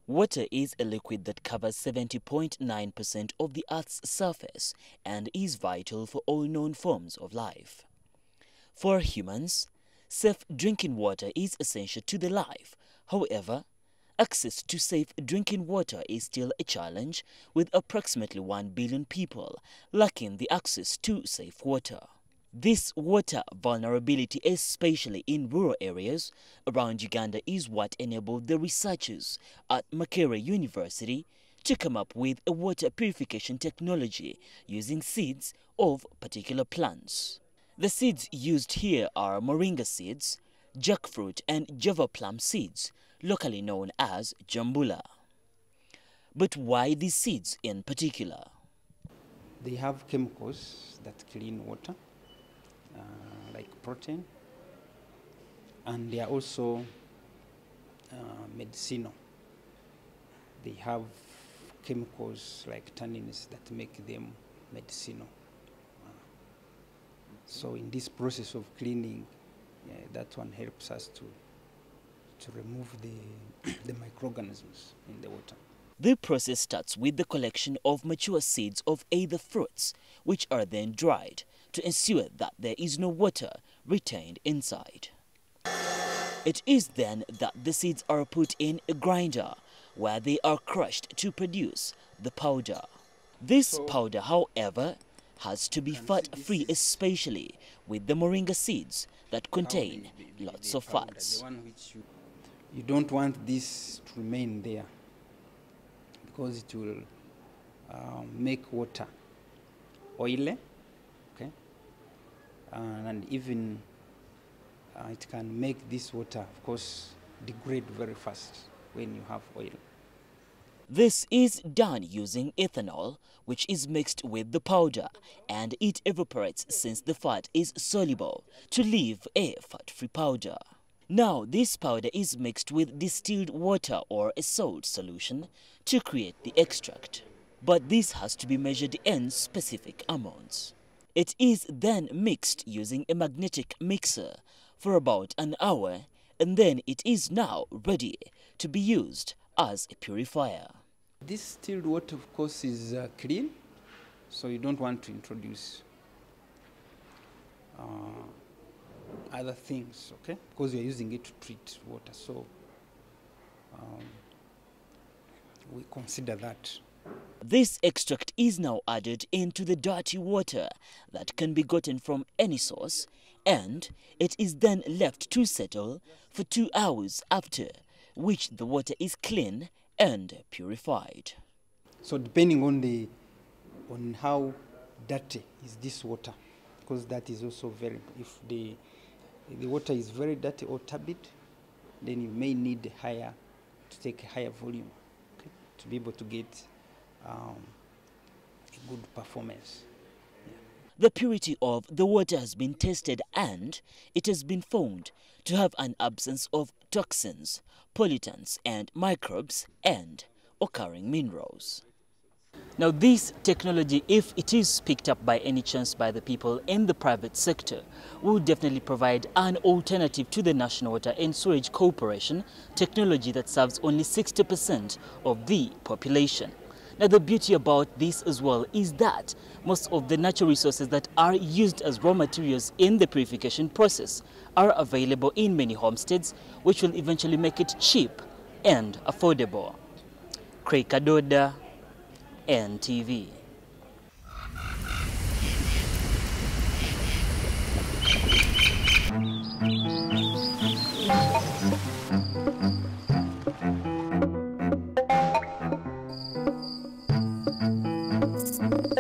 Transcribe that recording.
Water is a liquid that covers 70.9% of the Earth's surface and is vital for all known forms of life. For humans, safe drinking water is essential to their life. However, access to safe drinking water is still a challenge, with approximately 1 billion people lacking the access to safe water. This water vulnerability, especially in rural areas around Uganda, is what enabled the researchers at Makerere University to come up with a water purification technology using seeds of particular plants. The seeds used here are moringa seeds, jackfruit and java plum seeds, locally known as jambula. But why these seeds in particular? They have chemicals that clean water, like protein, and they are also medicinal. They have chemicals like tannins that make them medicinal. So in this process of cleaning, that one helps us to remove the microorganisms in the water. The process starts with the collection of mature seeds of either fruits, which are then dried to ensure that there is no water retained inside. It is then that the seeds are put in a grinder, where they are crushed to produce the powder. This powder, however, has to be fat-free, especially with the moringa seeds that contain lots of fats. The one which you don't want this to remain there, because it will make water oily, okay? And even it can make this water, of course, degrade very fast when you have oil. This is done using ethanol, which is mixed with the powder, and it evaporates since the fat is soluble to leave a fat-free powder. Now, this powder is mixed with distilled water or a salt solution to create the extract. But this has to be measured in specific amounts. It is then mixed using a magnetic mixer for about an hour, and then it is now ready to be used as a purifier. This distilled water, of course, is clean, so you don't want to introduce other things, okay? Because you're using it to treat water, so we consider that. This extract is now added into the dirty water that can be gotten from any source, and it is then left to settle for 2 hours, after which the water is clean and purified. So depending on how dirty is this water, because that is also very, if the water is very dirty or turbid, then you may need to take a higher volume, okay, to be able to get a good performance. Yeah. The purity of the water has been tested, and it has been found to have an absence of toxins, pollutants and microbes and occurring minerals. Now, this technology, if it is picked up by any chance by the people in the private sector, will definitely provide an alternative to the National Water and Sewage Corporation technology that serves only 60% of the population. Now, the beauty about this as well is that most of the natural resources that are used as raw materials in the purification process are available in many homesteads, which will eventually make it cheap and affordable. Craig Kadoda, NTV.